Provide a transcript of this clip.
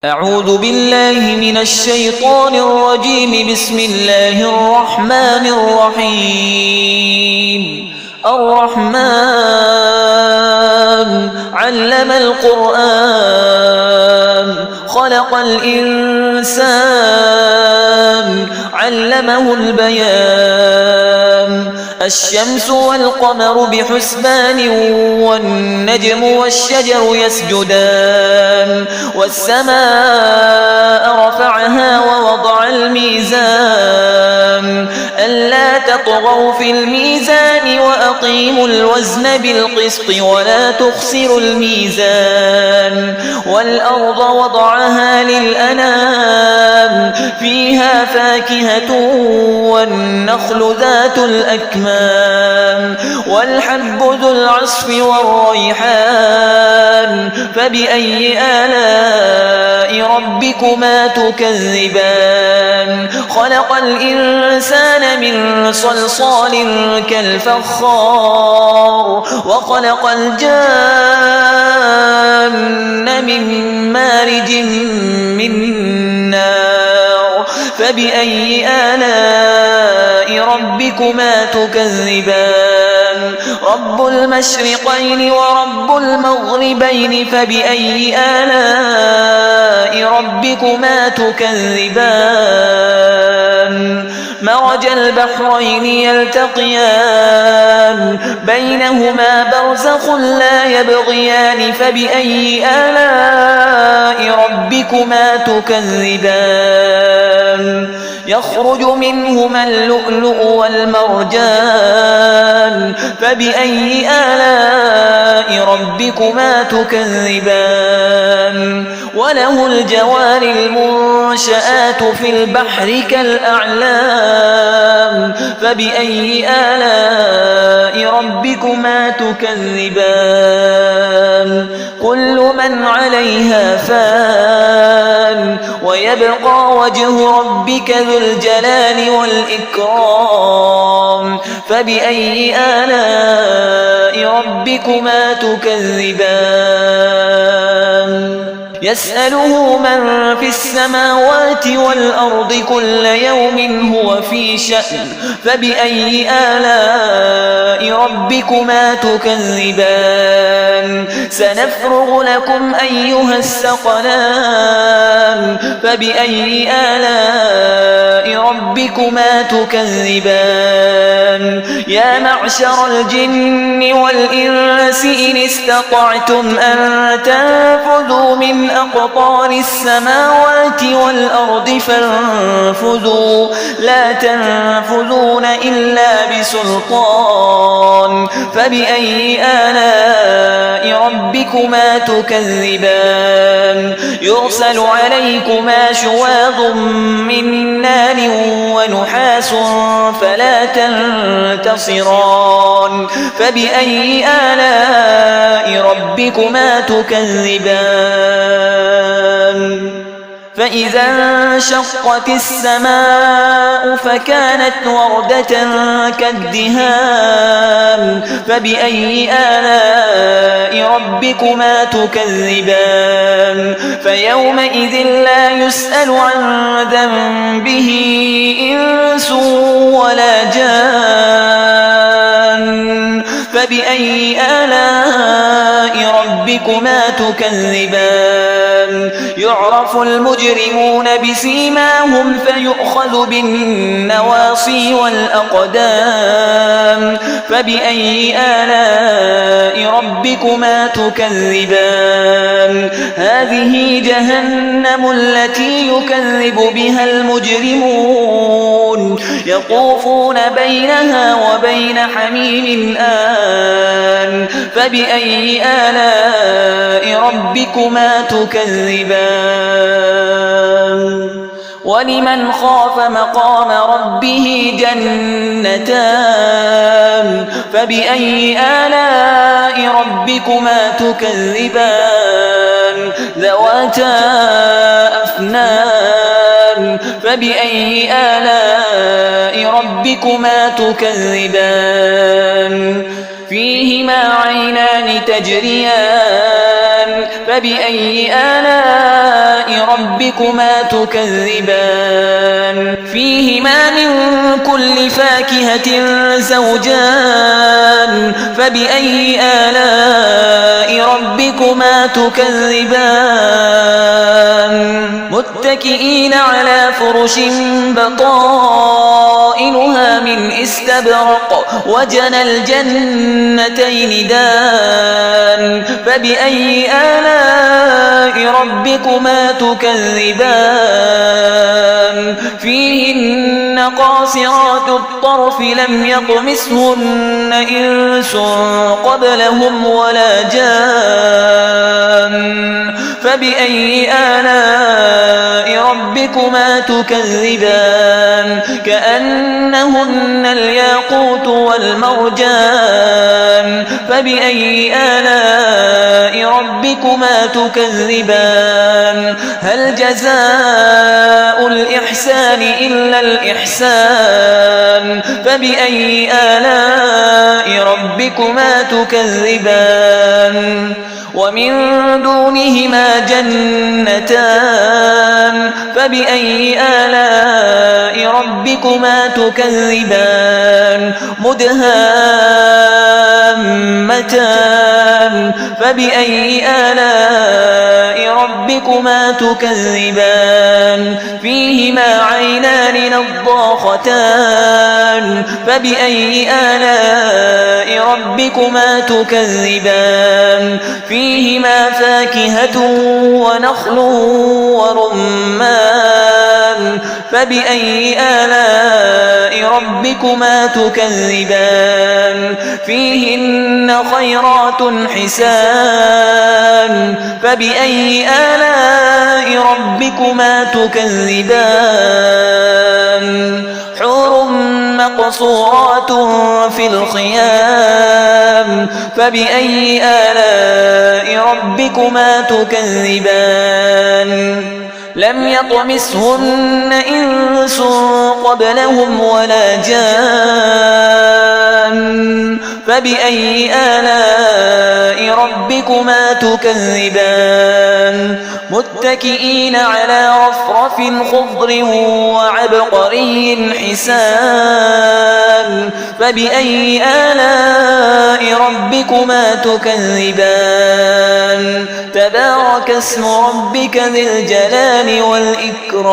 أعوذ بالله من الشيطان الرجيم. بسم الله الرحمن الرحيم. الرحمن علم القرآن خلق الإنسان علمه البيان. الشمس والقمر بحسبان والنجم والشجر يسجدان. والسماء رفعها ووضع الميزان ألا تطغوا في الميزان وأقيموا الوزن بالقسط ولا تخسروا الميزان. والأرض وضعها للأنام فيها فاكهة والنخل ذات الأكمام والحب ذو العصف والريحان. فبأي آلاء ربكما تكذبان؟ خلق الإنسان من صلصال كالفخار وخلق الجان من مارج من نار. فبأي آلاء ربكما تكذبان؟ رب المشرقين ورب المغربين. فبأي آلاء ربكما تكذبان؟ مرج البحرين يلتقيان بينهما برزخ لا يبغيان. فبأي آلاء ربكما تكذبان؟ يخرج منهما اللؤلؤ والمرجان. فبأي آلاء ربكما تكذبان؟ وله الجوار المنشآت في البحر كالأعلام. فبأي آلاء ربكما تكذبان؟ كل من عليها فان ويبقى وجه ربك ذو الجلال والإكرام. فبأي آلاء ربكما تكذبان؟ يسأله من في السماوات والأرض كل يوم هو في شأن. فبأي آلاء ربكما تكذبان؟ سنفرغ لكم أيها الثقلان. فبأي آلاء ربكما تكذبان؟ يا معشر الجن والإنس إن استطعتم أن تنفذوا من أقطار السماوات والأرض فانفذوا لا تنفذون إلا بسلطان. فبأي آلاء ربكما تكذبان؟ يرسل عليكما شواظ من نار ونحاس فلا تنتصران. فبأي آلاء ربكما تكذبان؟ فإذا انشقت السماء فكانت وردة كالدهان. فبأي آلاء ربكما تكذبان؟ فيومئذ لا يسأل عن ذنبه إنس ولا جان. فبأي آلاء ربكما تكذبان؟ يعرف المجرمون بسيماهم فيؤخذ بالنواصي والأقدام. فبأي آلاء ربكما تكذبان؟ هذه جهنم التي يكذب بها المجرمون يطوفون بينها وبين حميم آن. فبأي آلاء ربكما تكذبان؟ ولمن خاف مقام ربه جنتان. فبأي آلاء ربكما تكذبان؟ ذواتا أفنان. فبأي آلاء ربكما تكذبان؟ فيهما عينان تجريان. فبأي آلاء ربكما تكذبان فيهما من كل فاكهة زوجان فبأي آلاء ربكما تكذبان متكئين على فرش بطائنها من استبرق وجنى الجنتين دان فبأي آلاء ربكما تكذبان فيهن قاصرات الطرف لم يطمثهن إنس قبلهم ولا جان فبأي آلاء ربكما تكذبان كأنهن الياقوت والمرجان فبأي آلاء ربكما تكذبان هل جزاء الإحسان إلا الإحسان فبأي آلاء ربكما تكذبان ومن دونهما جنتان فبأي آلاء ربكما تكذبان مدهامتان فبأي آلاء ربكما تكذبان فيهما عينان نضاختان فبأي آلاء ربكما تكذبان فيهما فاكهة ونخل ورمان فبأي آلاء ربكما تكذبان فيهن خيرات حسان فبأي آلاء ربكما تكذبان حور مقصورات في الخيام فبأي آلاء ربكما تكذبان لم يطمثهن إنس قبلهم ولا جان فبأي آلاء ربكما تكذبان متكئين على رفرف خضر وعبقري حسان فبأي آلاء ربكما تكذبان تبارك اسم ربك ذي الجلال والإكرام